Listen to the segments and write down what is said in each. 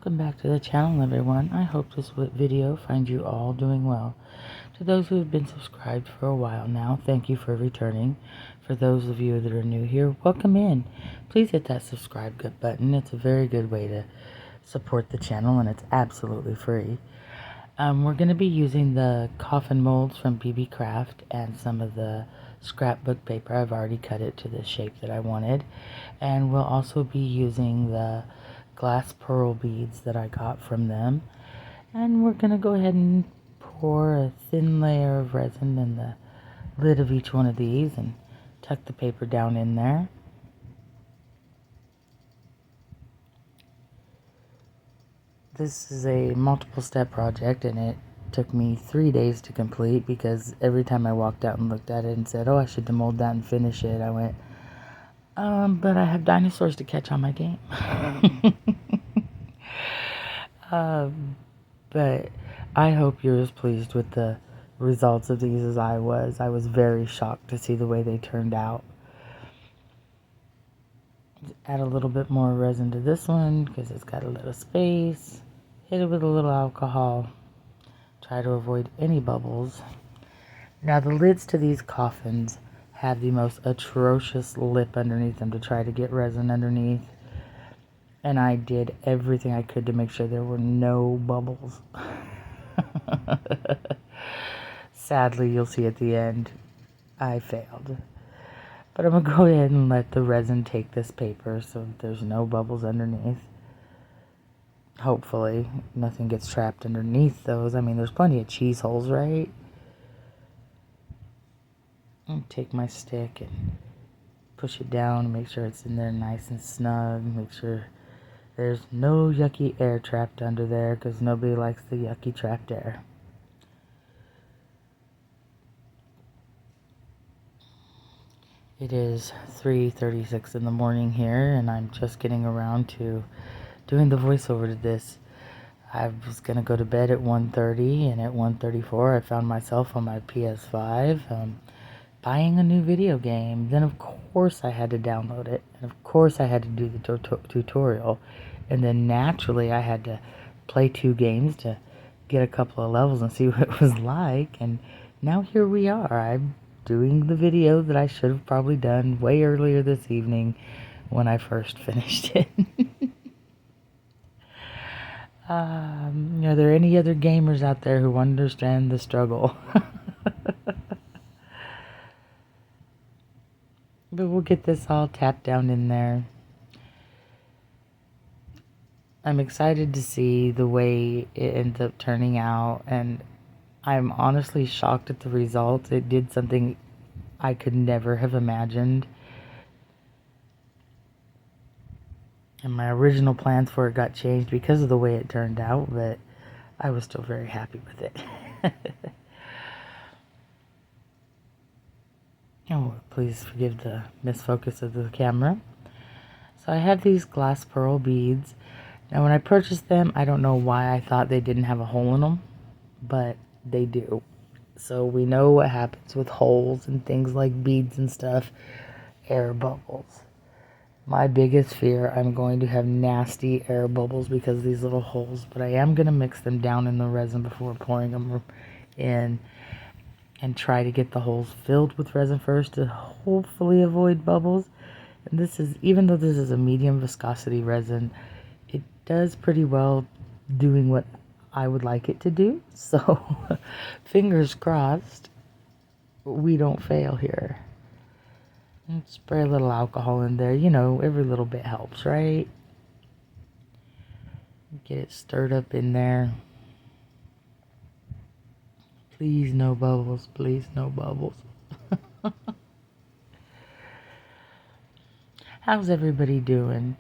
Welcome back to the channel, everyone. I hope this video finds you all doing well. To those who have been subscribed for a while now, thank you for returning. For those of you that are new here, welcome in. Please hit that subscribe button. It's a very good way to support the channel, and it's absolutely free. We're going to be using the coffin molds from Beebeecraft and some of the scrapbook paper. I've already cut it to the shape that I wanted. And we'll also be using the glass pearl beads that I got from them. And we're going to go ahead and pour a thin layer of resin in the lid of each one of these and tuck the paper down in there. This is a multiple step project, and it took me 3 days to complete because every time I walked out and looked at it and said, oh, I should demold that and finish it, I went, but I have dinosaurs to catch on my game. But I hope you're as pleased with the results of these as I was. I was very shocked to see the way they turned out. Add a little bit more resin to this one because it's got a little space. Hit it with a little alcohol. Try to avoid any bubbles. Now the lids to these coffins have the most atrocious lip underneath them to try to get resin underneath. And I did everything I could to make sure there were no bubbles. Sadly, you'll see at the end, I failed. But I'm going to go ahead and let the resin take this paper so there's no bubbles underneath. Hopefully, nothing gets trapped underneath those. I mean, there's plenty of cheese holes, right? I'll take my stick and push it down and make sure it's in there nice and snug. Make sure there's no yucky air trapped under there because nobody likes the yucky trapped air. It is 3:36 in the morning here, and I'm just getting around to doing the voiceover to this. I was going to go to bed at 1:30, and at 1:34 I found myself on my PS5 buying a new video game. Then of course I had to download it, and of course I had to do the tutorial, and then naturally I had to play 2 games to get a couple of levels and see what it was like. And now here we are. I'm doing the video that I should have probably done way earlier this evening when I first finished it. Are there any other gamers out there who understand the struggle? But we'll get this all tapped down in there. I'm excited to see the way it ends up turning out, and I'm honestly shocked at the results. It did something I could never have imagined. And my original plans for it got changed because of the way it turned out, but I was still very happy with it. Oh, please forgive the misfocus of the camera. So I have these glass pearl beads. Now when I purchased them, I don't know why I thought they didn't have a hole in them, but they do. So we know what happens with holes and things like beads and stuff. Air bubbles. My biggest fear, I'm going to have nasty air bubbles because of these little holes, but I am going to mix them down in the resin before pouring them in and try to get the holes filled with resin first to hopefully avoid bubbles. And this is, even though this is a medium viscosity resin, it does pretty well doing what I would like it to do. So fingers crossed we don't fail here. And spray a little alcohol in there. You know, every little bit helps, right? Get it stirred up in there. Please no bubbles. Please no bubbles. How's everybody doing?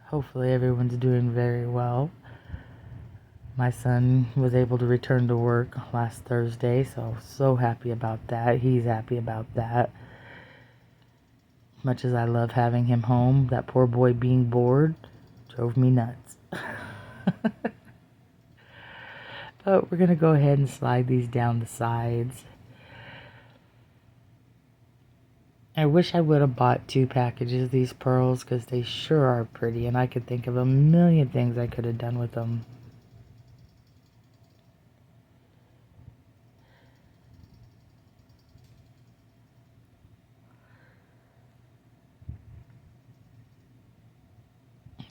Hopefully everyone's doing very well. My son was able to return to work last Thursday, so happy about that. He's happy about that. Much as I love having him home, that poor boy being bored drove me nuts. But we're going to go ahead and slide these down the sides. I wish I would have bought 2 packages of these pearls because they sure are pretty, and I could think of a million things I could have done with them.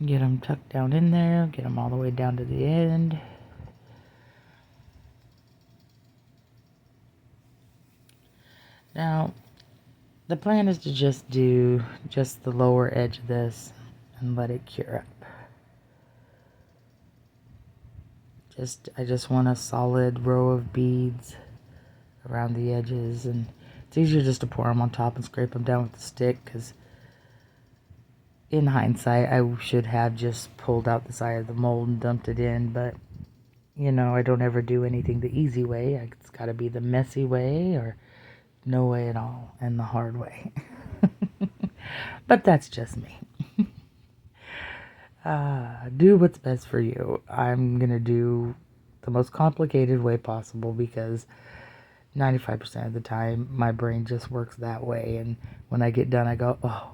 Get them tucked down in there, get them all the way down to the end. Now, the plan is to just do just the lower edge of this and let it cure up. I just want a solid row of beads around the edges, and it's easier just to pour them on top and scrape them down with the stick, because in hindsight I should have just pulled out the side of the mold and dumped it in, but you know, I don't ever do anything the easy way. It's got to be the messy way or no way at all, and the hard way. But that's just me. Do what's best for you. I'm going to do the most complicated way possible because 95% of the time my brain just works that way. And when I get done, I go, oh,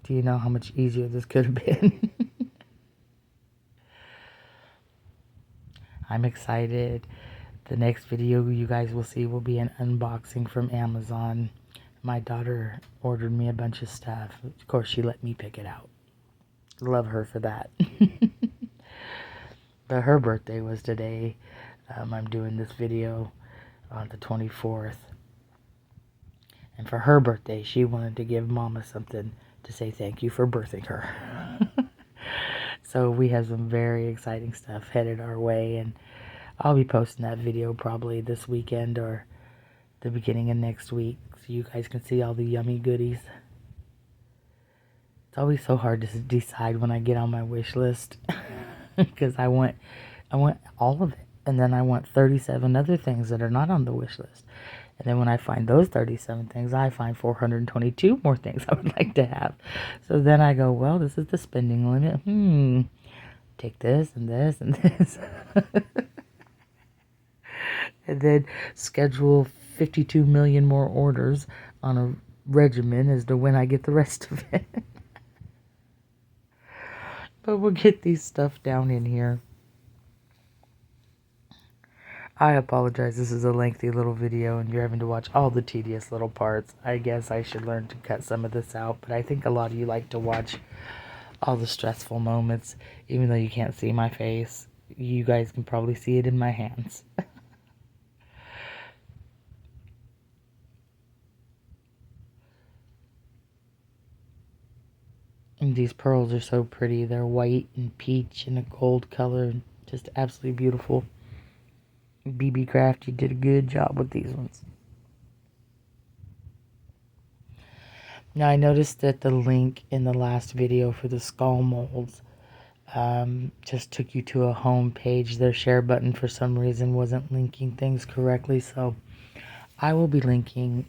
do you know how much easier this could have been? I'm excited. The next video you guys will see will be an unboxing from Amazon. My daughter ordered me a bunch of stuff. Of course, she let me pick it out. Love her for that. But her birthday was today. I'm doing this video on the 24th. And for her birthday, she wanted to give Mama something to say thank you for birthing her. So we have some very exciting stuff headed our way, and I'll be posting that video probably this weekend or the beginning of next week, so you guys can see all the yummy goodies. It's always so hard to decide when I get on my wish list because I want all of it, and then I want 37 other things that are not on the wish list. And then when I find those 37 things, I find 422 more things I would like to have. So then I go, well, this is the spending limit. Take this and this and this. And then schedule 52 million more orders on a regimen as to when I get the rest of it. But we'll get these stuff down in here. I apologize, this is a lengthy little video and you're having to watch all the tedious little parts. I guess I should learn to cut some of this out, but I think a lot of you like to watch all the stressful moments. Even though you can't see my face, you guys can probably see it in my hands. And these pearls are so pretty. They're white and peach and a gold color. Just absolutely beautiful. Beebeecraft, you did a good job with these ones. Now I noticed that the link in the last video for the skull molds just took you to a home page. Their share button for some reason wasn't linking things correctly, so I will be linking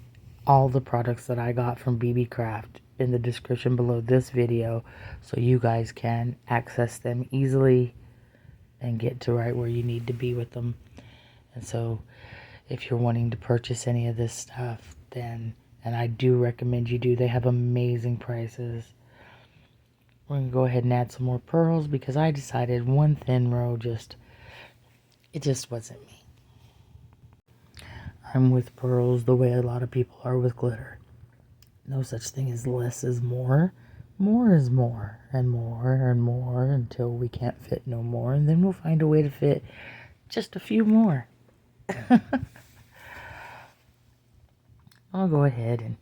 all the products that I got from Beebeecraft in the description below this video, so you guys can access them easily and get to right where you need to be with them. And so if you're wanting to purchase any of this stuff, then, and I do recommend you do, they have amazing prices. We're going to go ahead and add some more pearls because I decided one thin row it just wasn't me. I'm with pearls the way a lot of people are with glitter. No such thing as less is more. More is more, and more and more until we can't fit no more, and then we'll find a way to fit just a few more. I'll go ahead and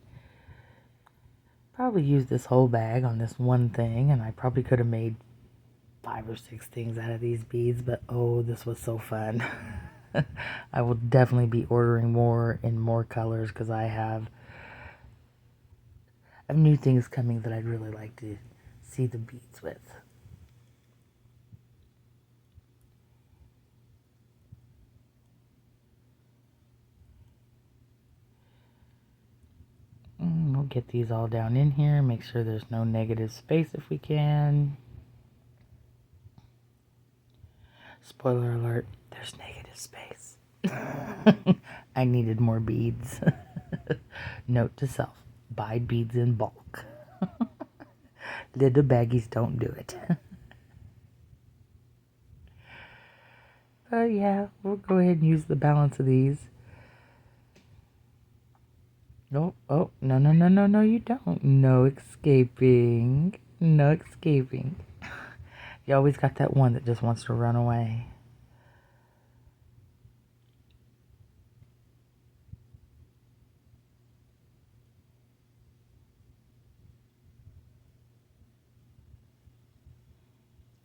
probably use this whole bag on this one thing, and I probably could have made 5 or 6 things out of these beads, but oh, this was so fun. I will definitely be ordering more in more colors because I have new things coming that I'd really like to see the beads with. We'll get these all down in here, make sure there's no negative space if we can. Spoiler alert, there's negative space. I needed more beads. Note to self, buy beads in bulk. Little baggies don't do it. But yeah, we'll go ahead and use the balance of these. Oh, no, you don't. No escaping. No escaping. You always got that one that just wants to run away.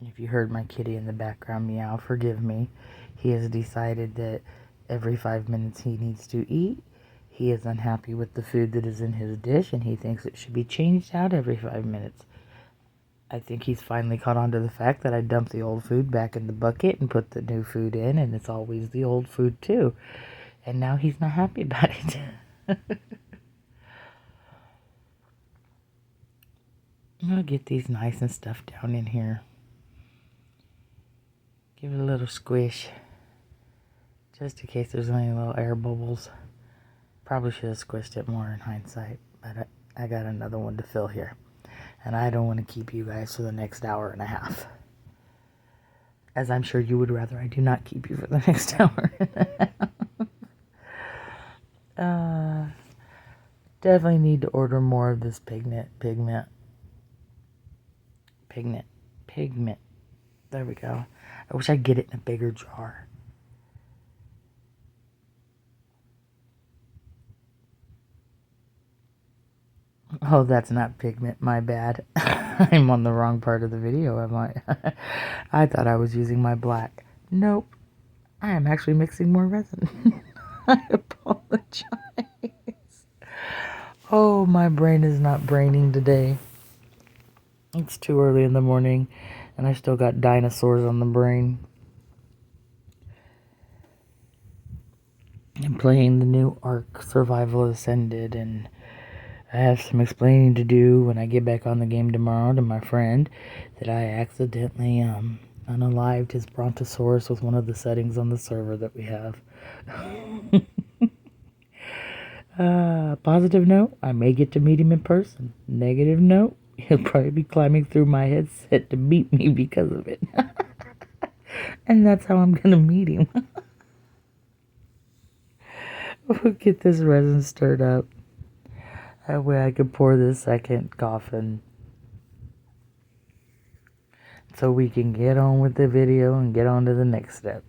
If you heard my kitty in the background meow, forgive me. He has decided that every 5 minutes he needs to eat. He is unhappy with the food that is in his dish, and he thinks it should be changed out every 5 minutes. I think he's finally caught on to the fact that I dump the old food back in the bucket and put the new food in, and it's always the old food too. And now he's not happy about it. I'm going to get these nice and stuffed down in here. Give it a little squish, just in case there's any little air bubbles. Probably should have squished it more in hindsight, but I got another one to fill here. And I don't want to keep you guys for the next hour and a half. As I'm sure you would rather I do not keep you for the next hour and a half. Definitely need to order more of this pigment. There we go. I wish I'd get it in a bigger jar. Oh, that's not pigment. My bad. I'm on the wrong part of the video, am I? I thought I was using my black. Nope. I am actually mixing more resin. I apologize. Oh, my brain is not braining today. It's too early in the morning, and I still got dinosaurs on the brain. I'm playing the new Ark Survival Ascended, and I have some explaining to do when I get back on the game tomorrow to my friend that I accidentally unalived his brontosaurus with one of the settings on the server that we have. Positive note, I may get to meet him in person. Negative note, he'll probably be climbing through my headset to beat me because of it. And that's how I'm going to meet him. We'll get this resin stirred up. That way I can pour this second coffin. So we can get on with the video and get on to the next step.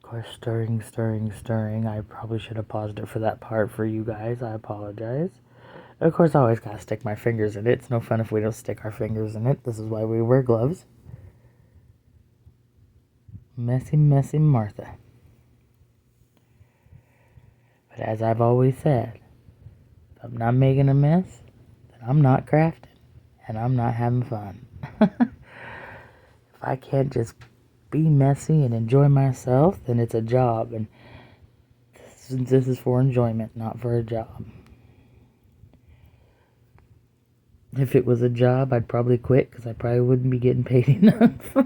Of course, stirring. I probably should have paused it for that part for you guys. I apologize. Of course, I always gotta stick my fingers in it. It's no fun if we don't stick our fingers in it. This is why we wear gloves. Messy Martha. But as I've always said, if I'm not making a mess, then I'm not crafting. And I'm not having fun. If I can't just be messy and enjoy myself, then it's a job. And this is for enjoyment, not for a job. If it was a job, I'd probably quit because I probably wouldn't be getting paid enough.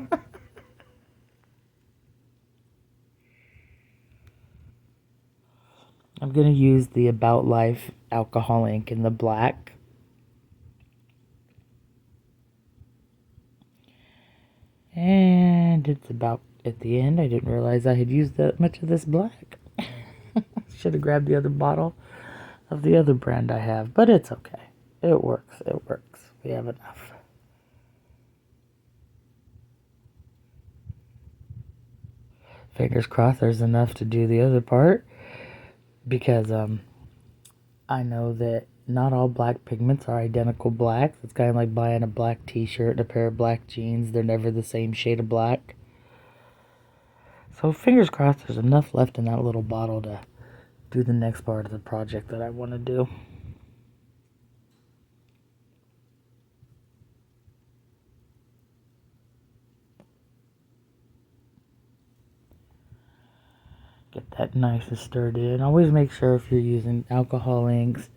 I'm going to use the About Life alcohol ink in the black. And it's about at the end. I didn't realize I had used that much of this black. Should have grabbed the other bottle of the other brand I have, but it's okay. It works. We have enough. Fingers crossed there's enough to do the other part, because I know that not all black pigments are identical blacks. It's kind of like buying a black t-shirt and a pair of black jeans. They're never the same shade of black. So fingers crossed there's enough left in that little bottle to do the next part of the project that I want to do. Get that nice and stirred in. Always make sure if you're using alcohol inks,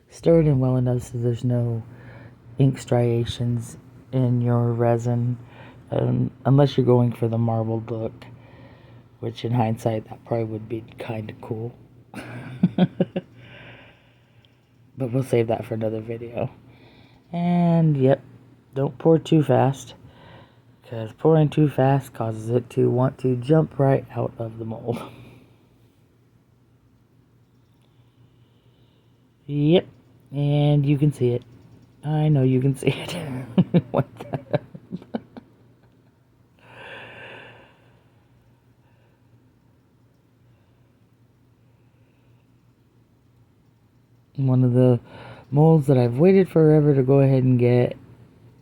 stir it in well enough so there's no ink striations in your resin. Unless you're going for the marbled look, which in hindsight that probably would be kind of cool. But we'll save that for another video. And yep, don't pour too fast, because pouring too fast causes it to want to jump right out of the mold. Yep, and you can see it. I know you can see it. What the? One of the molds that I've waited forever to go ahead and get,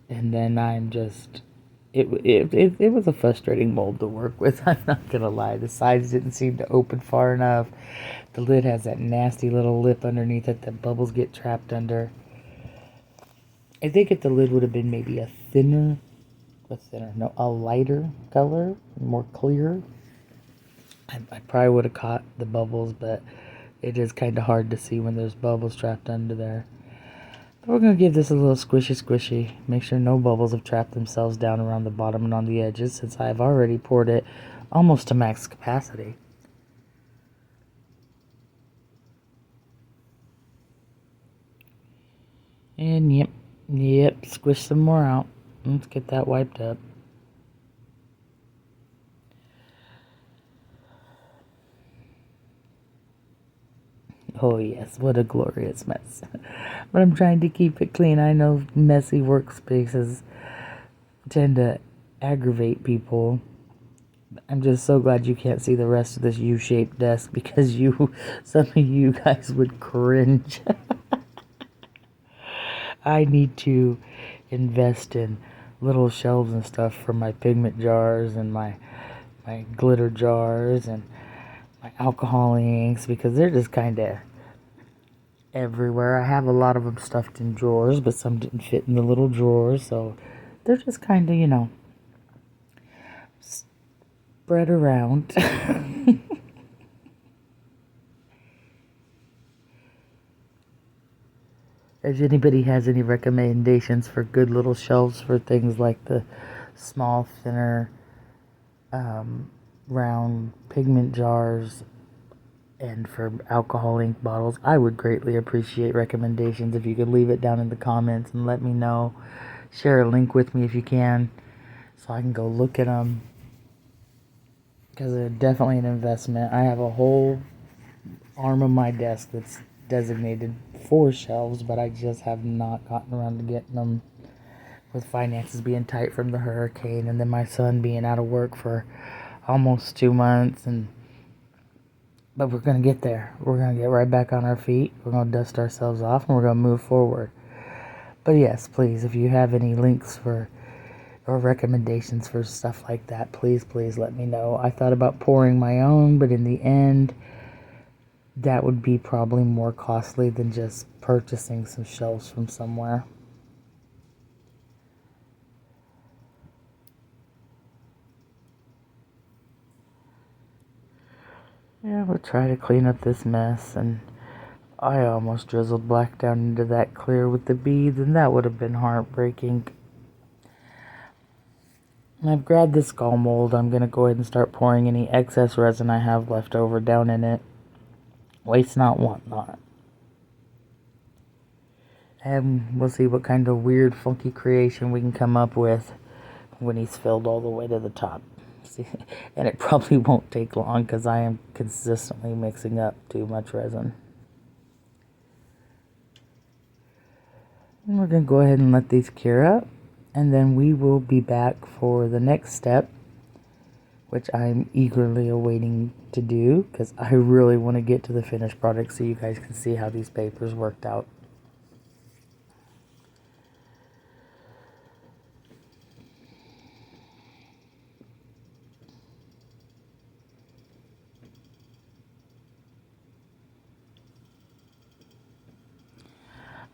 and then I'm just, it was a frustrating mold to work with. I'm not gonna lie. The sides didn't seem to open far enough. The lid has that nasty little lip underneath it that bubbles get trapped under. I think if the lid would have been maybe a lighter color, more clear, I probably would have caught the bubbles, but it is kind of hard to see when there's bubbles trapped under there. But we're going to give this a little squishy. Make sure no bubbles have trapped themselves down around the bottom and on the edges, since I've already poured it almost to max capacity. And yep, squish some more out. Let's get that wiped up. Oh yes, what a glorious mess. But I'm trying to keep it clean. I know messy workspaces tend to aggravate people. I'm just so glad you can't see the rest of this U-shaped desk, because some of you guys would cringe. I need to invest in little shelves and stuff for my pigment jars and my glitter jars and my alcohol inks, because they're just kind of everywhere. I have a lot of them stuffed in drawers, but some didn't fit in the little drawers, so they're just kind of, spread around. If anybody has any recommendations for good little shelves for things like the small, thinner, round pigment jars and for alcohol ink bottles, I would greatly appreciate recommendations. If you could leave it down in the comments and let me know. Share a link with me if you can, so I can go look at them, because they're definitely an investment. I have a whole arm of my desk that's designated for shelves, but I just have not gotten around to getting them, with finances being tight from the hurricane, and then my son being out of work for almost 2 months. But we're going to get there. We're going to get right back on our feet. We're going to dust ourselves off, and we're going to move forward. But yes, please, if you have any links or recommendations for stuff like that, please let me know. I thought about pouring my own, but in the end, that would be probably more costly than just purchasing some shelves from somewhere. Yeah, we'll try to clean up this mess, and I almost drizzled black down into that clear with the beads, and that would have been heartbreaking. And I've grabbed this skull mold. I'm going to go ahead and start pouring any excess resin I have left over down in it. Waste not, want not. And we'll see what kind of weird, funky creation we can come up with when he's filled all the way to the top. See? And it probably won't take long, because I am consistently mixing up too much resin. And we're going to go ahead and let these cure up, and then we will be back for the next step, which I'm eagerly awaiting to do, because I really want to get to the finished product so you guys can see how these papers worked out.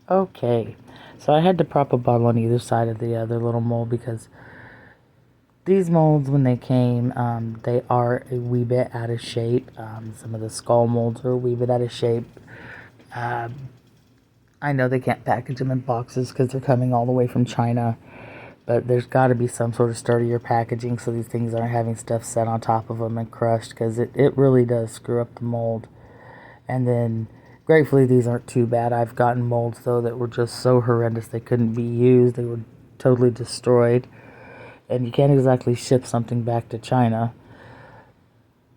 Okay, so I had to prop a bottle on either side of the other little mold, because these molds, when they came, they are a wee bit out of shape. Some of the skull molds are a wee bit out of shape. I know they can't package them in boxes because they're coming all the way from China, but there's got to be some sort of sturdier packaging so these things aren't having stuff set on top of them and crushed, because it really does screw up the mold. And then, gratefully, these aren't too bad. I've gotten molds, though, that were just so horrendous they couldn't be used. They were totally destroyed. And you can't exactly ship something back to China,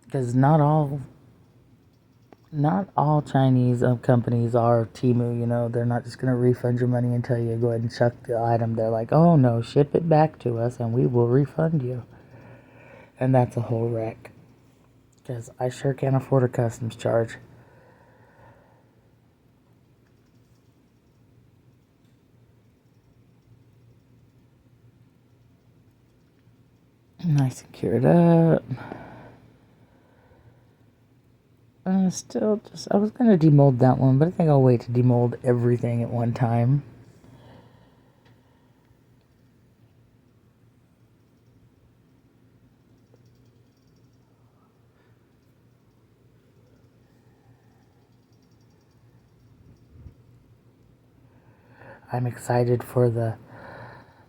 because not all Chinese companies are Temu. You know, they're not just going to refund your money and tell you to go ahead and chuck the item. They're like, oh no, ship it back to us and we will refund you. And that's a whole wreck, because I sure can't afford a customs charge. Nice and cured up. Still just, I was going to demold that one, but I think I'll wait to demold everything at one time. I'm excited for the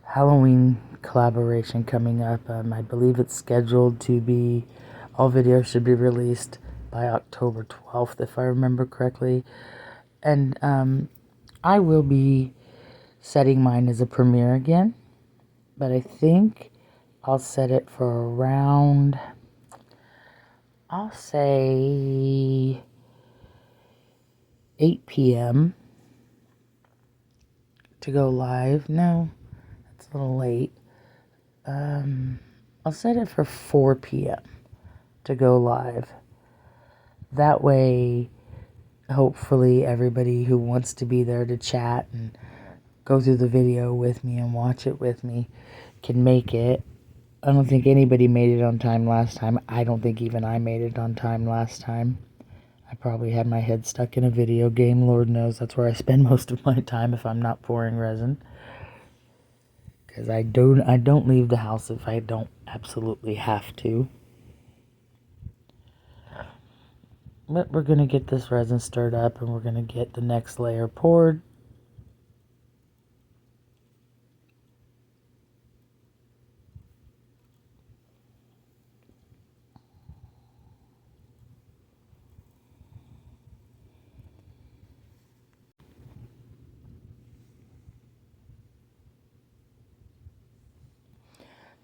Halloween collaboration coming up. I believe it's scheduled to be, all videos should be released by October 12th, if I remember correctly. And I will be setting mine as a premiere again, but I think I'll set it for around, I'll say 8 p.m. to go live. No, that's a little late. I'll set it for 4 p.m. to go live. That way, hopefully everybody who wants to be there to chat and go through the video with me and watch it with me can make it. I don't think anybody made it on time last time. I don't think even I made it on time last time. I probably had my head stuck in a video game. Lord knows that's where I spend most of my time if I'm not pouring resin. Because I don't leave the house if I don't absolutely have to. But we're going to get this resin stirred up and we're going to get the next layer poured.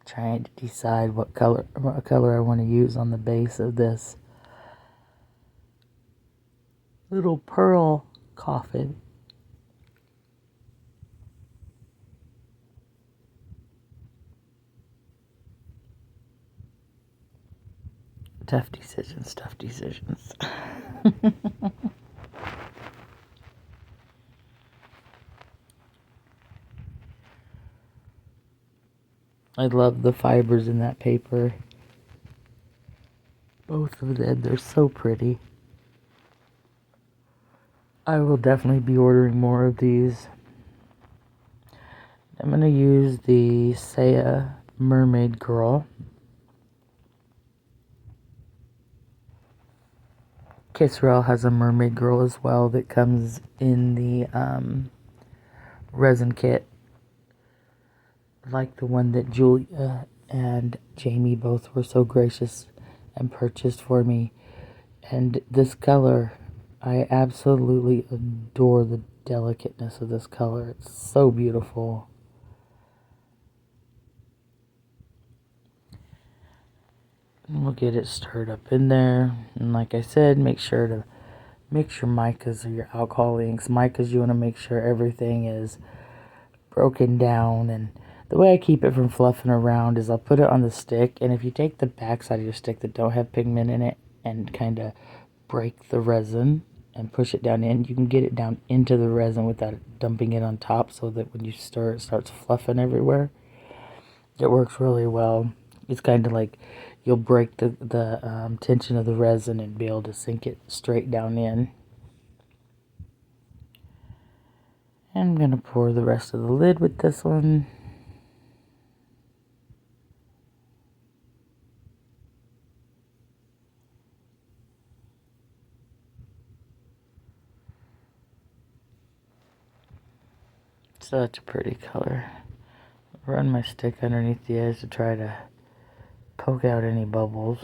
Trying to decide what color I want to use on the base of this little pearl coffin. Tough decisions. I love the fibers in that paper. Both of them, they're so pretty. I will definitely be ordering more of these. I'm going to use the Saya Mermaid Girl. Kisrael has a Mermaid Girl as well that comes in the resin kit, like the one that Julia and Jamie both were so gracious and purchased for me. And this color, I absolutely adore the delicateness of this color. It's so beautiful. And we'll get it stirred up in there. And like I said, make sure to mix your micas or your alcohol inks. Micas, you want to make sure everything is broken down. And the way I keep it from fluffing around is I'll put it on the stick. And if you take the back side of your stick that don't have pigment in it and kind of break the resin and push it down in, you can get it down into the resin without dumping it on top, so that when you stir it starts fluffing everywhere. It works really well. It's kind of like you'll break the tension of the resin and be able to sink it straight down in. And I'm going to pour the rest of the lid with this one. Such a pretty color. Run my stick underneath the edge to try to poke out any bubbles.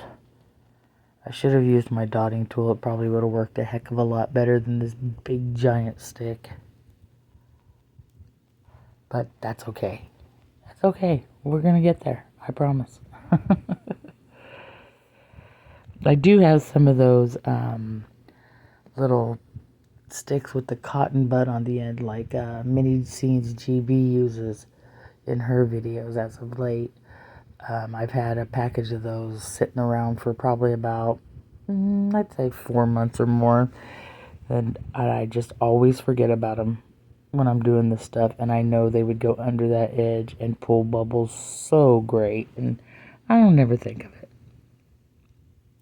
I should have used my dotting tool. It probably would have worked a heck of a lot better than this big giant stick. But that's okay. That's okay. We're gonna get there. I promise. I do have some of those little sticks with the cotton bud on the end, like Mini Scenes GB uses in her videos as of late. I've had a package of those sitting around for probably about, I'd say 4 months or more. And I just always forget about them when I'm doing this stuff. And I know they would go under that edge and pull bubbles so great. And I don't never think of it.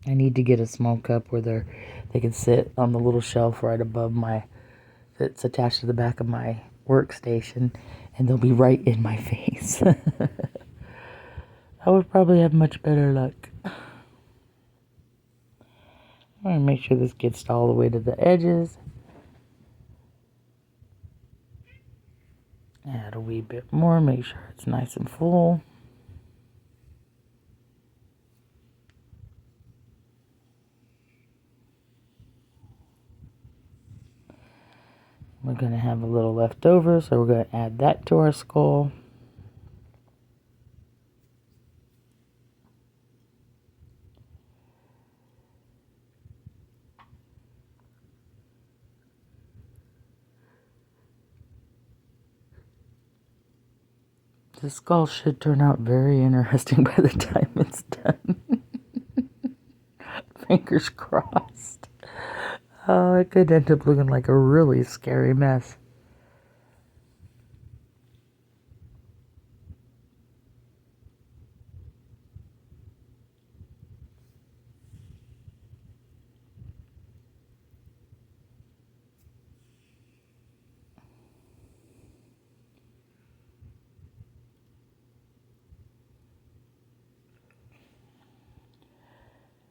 I need to get a small cup where they can sit on the little shelf right above that's attached to the back of my workstation. And they'll be right in my face. I would probably have much better luck. I'm going to make sure this gets all the way to the edges. Add a wee bit more, make sure it's nice and full. We're going to have a little left over, so we're going to add that to our skull. The skull should turn out very interesting by the time it's done. Fingers crossed. Oh, it could end up looking like a really scary mess.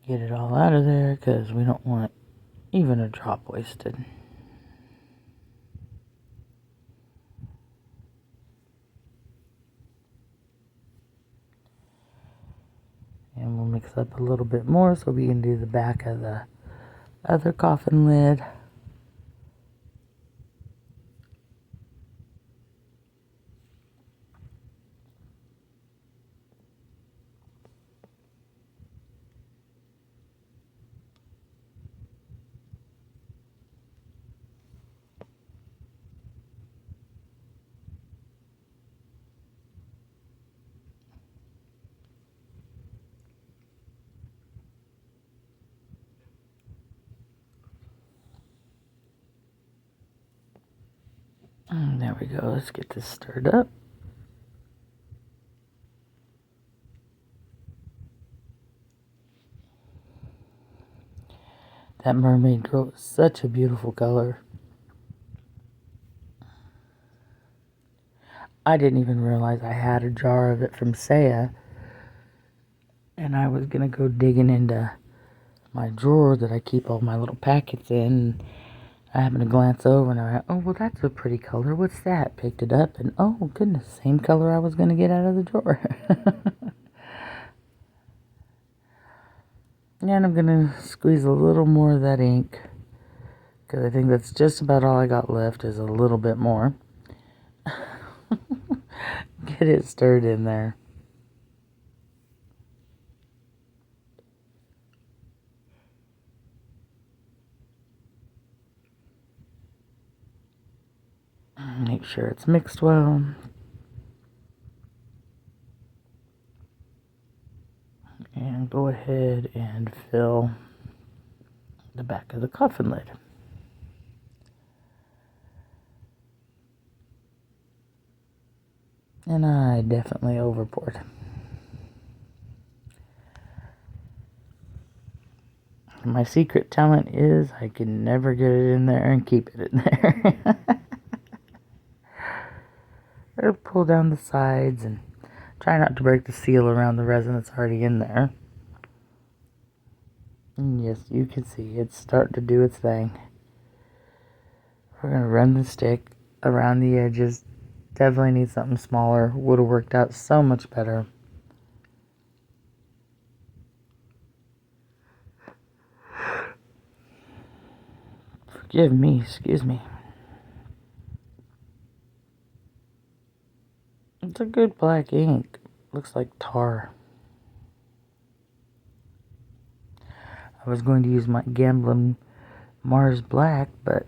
Get it all out of there because we don't want even a drop wasted. And we'll mix up a little bit more so we can do the back of the other coffin lid. And there we go. Let's get this stirred up. That mermaid girl is such a beautiful color. I didn't even realize I had a jar of it from Saya. And I was going to go digging into my drawer that I keep all my little packets in. I happened to glance over and I went, oh, well, that's a pretty color. What's that? Picked it up and, oh, goodness, same color I was going to get out of the drawer. And I'm going to squeeze a little more of that ink because I think that's just about all I got left is a little bit more. Get it stirred in there. Make sure it's mixed well. And go ahead and fill the back of the coffin lid. And I definitely overpoured. My secret talent is I can never get it in there and keep it in there. I'll pull down the sides and try not to break the seal around the resin that's already in there. And yes, you can see it's starting to do its thing. We're going to run the stick around the edges Definitely need something smaller. Would have worked out so much better. Forgive me, excuse me. It's a good black ink. Looks like tar. I was going to use my Gamblin Mars Black, but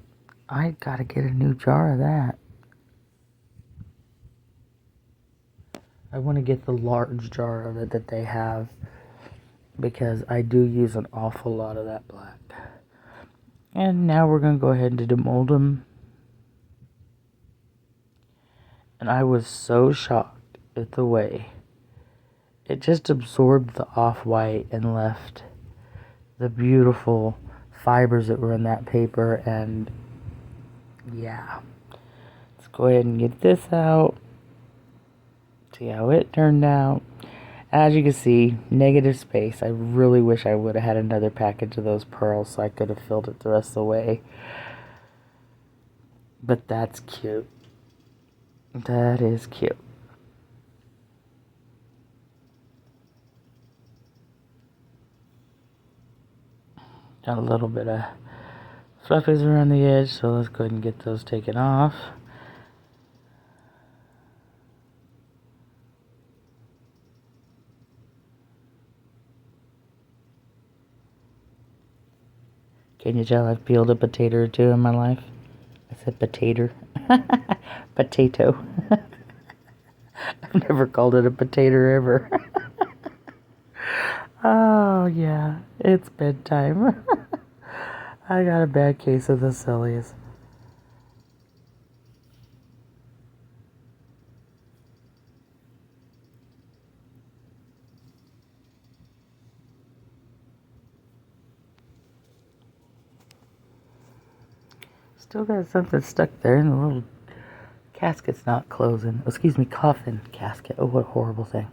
I gotta get a new jar of that. I want to get the large jar of it that they have, because I do use an awful lot of that black. And now we're going to go ahead and demold them. And I was so shocked at the way it just absorbed the off-white and left the beautiful fibers that were in that paper. And yeah, let's go ahead and get this out. See how it turned out. As you can see, negative space. I really wish I would have had another package of those pearls so I could have filled it the rest of the way. But that's cute. That is cute. Got a little bit of fluffies around the edge, so let's go ahead and get those taken off. Can you tell I've peeled a potato or two in my life? I said potato. Potato. I've never called it a potato ever. Oh, yeah. It's bedtime. I got a bad case of the sillies. Still got something stuck there, and the little casket's not closing. Excuse me, coffin casket. Oh, what a horrible thing.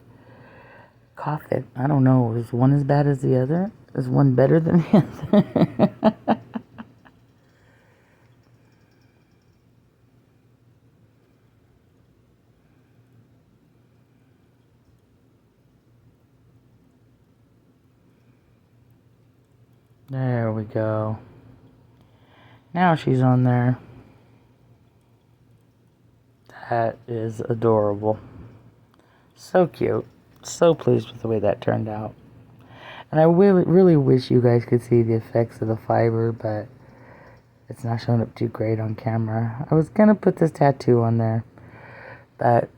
Coffin. I don't know. Is one as bad as the other? Is one better than the other? There we go. Now she's on there. That is adorable. So cute. So pleased with the way that turned out. And I really wish you guys could see the effects of the fiber, but it's not showing up too great on camera. I was going to put this tattoo on there, but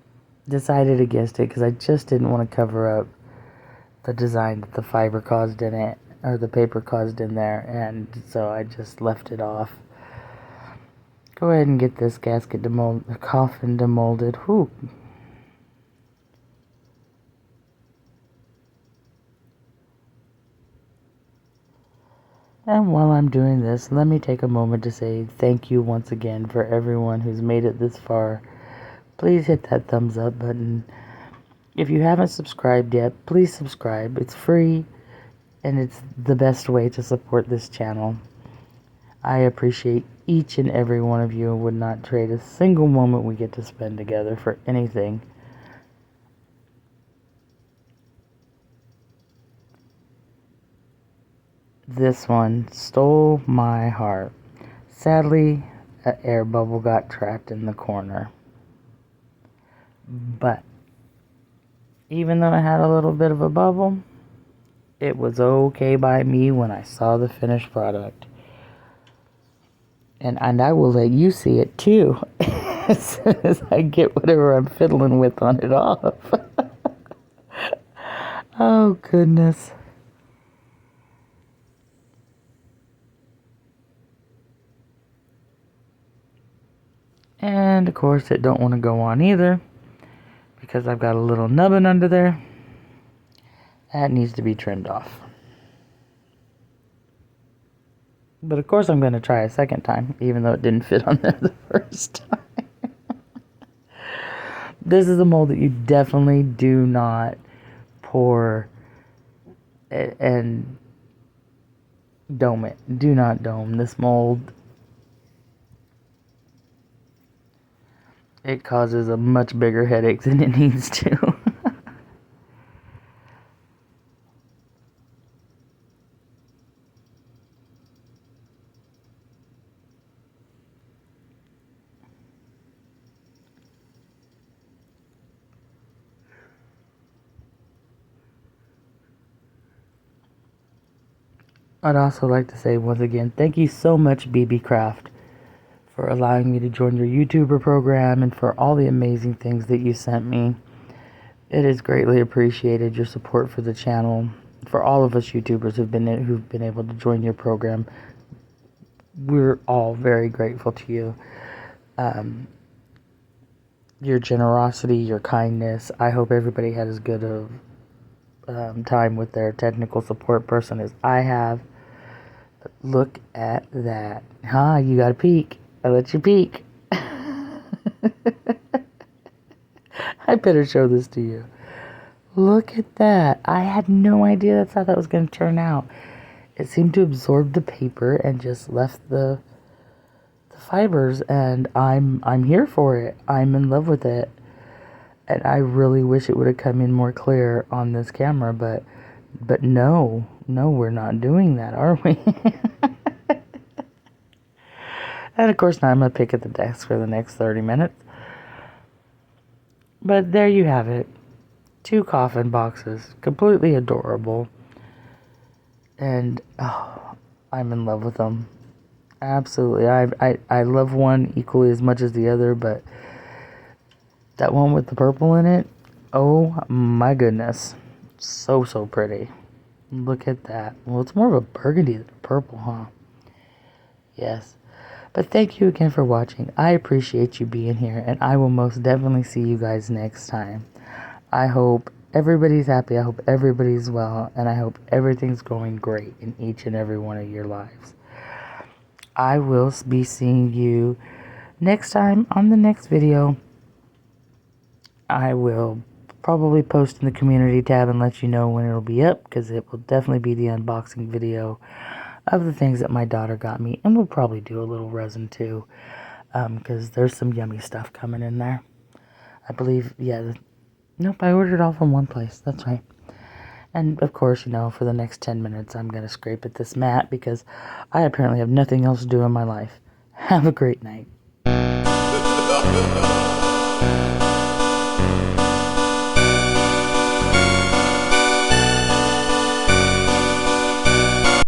decided against it because I just didn't want to cover up the design that the fiber caused in it, or the paper caused in there, and so I just left it off. Go ahead and get this gasket coffin demolded. Whew. And while I'm doing this, let me take a moment to say thank you once again for everyone who's made it this far. Please hit that thumbs up button. If you haven't subscribed yet, please subscribe. It's free, and it's the best way to support this channel. I appreciate each and every one of you and would not trade a single moment we get to spend together for anything. This one stole my heart. Sadly, an air bubble got trapped in the corner. But even though I had a little bit of a bubble, it was okay by me when I saw the finished product. And I will let you see it too as soon as I get whatever I'm fiddling with on it off. Oh, goodness. And, of course, it don't want to go on either because I've got a little nubbin under there. That needs to be trimmed off. But, of course, I'm going to try a second time, even though it didn't fit on there the first time. This is a mold that you definitely do not pour and dome it. Do not dome this mold. it causes a much bigger headache than it needs to. I'd also like to say once again, thank you so much, Beebeecraft, for allowing me to join your YouTuber program and for all the amazing things that you sent me. It is greatly appreciated, your support for the channel. For all of us YouTubers who've been able to join your program, we're all very grateful to you. Your generosity, your kindness. I hope everybody had as good of time with their technical support person as I have. But look at that. You got a peek. I let you peek. I better show this to you. Look at that. I had no idea that's how that was going to turn out. It seemed to absorb the paper and just left the fibers, and I'm here for it. I'm in love with it. And I really wish it would have come in more clear on this camera, but no, we're not doing that, are we? And of course now I'm going to pick at the desk for the next 30 minutes. But there you have it. 2 coffin boxes. Completely adorable. And I'm in love with them. Absolutely. I love one equally as much as the other, but that one with the purple in it, oh my goodness. So pretty. Look at that. Well, it's more of a burgundy than a purple, huh? Yes. But thank you again for watching. I appreciate you being here, and I will most definitely see you guys next time. I hope everybody's happy. I hope everybody's well, and I hope everything's going great in each and every one of your lives. I will be seeing you next time on the next video. I will probably post in the community tab and let you know when it'll be up, because it will definitely be the unboxing video of the things that my daughter got me, and we'll probably do a little resin too, because there's some yummy stuff coming in there. I believe, yeah, nope, I ordered it all from one place, that's right. And of course, for the next 10 minutes I'm going to scrape at this mat, because I apparently have nothing else to do in my life. Have a great night.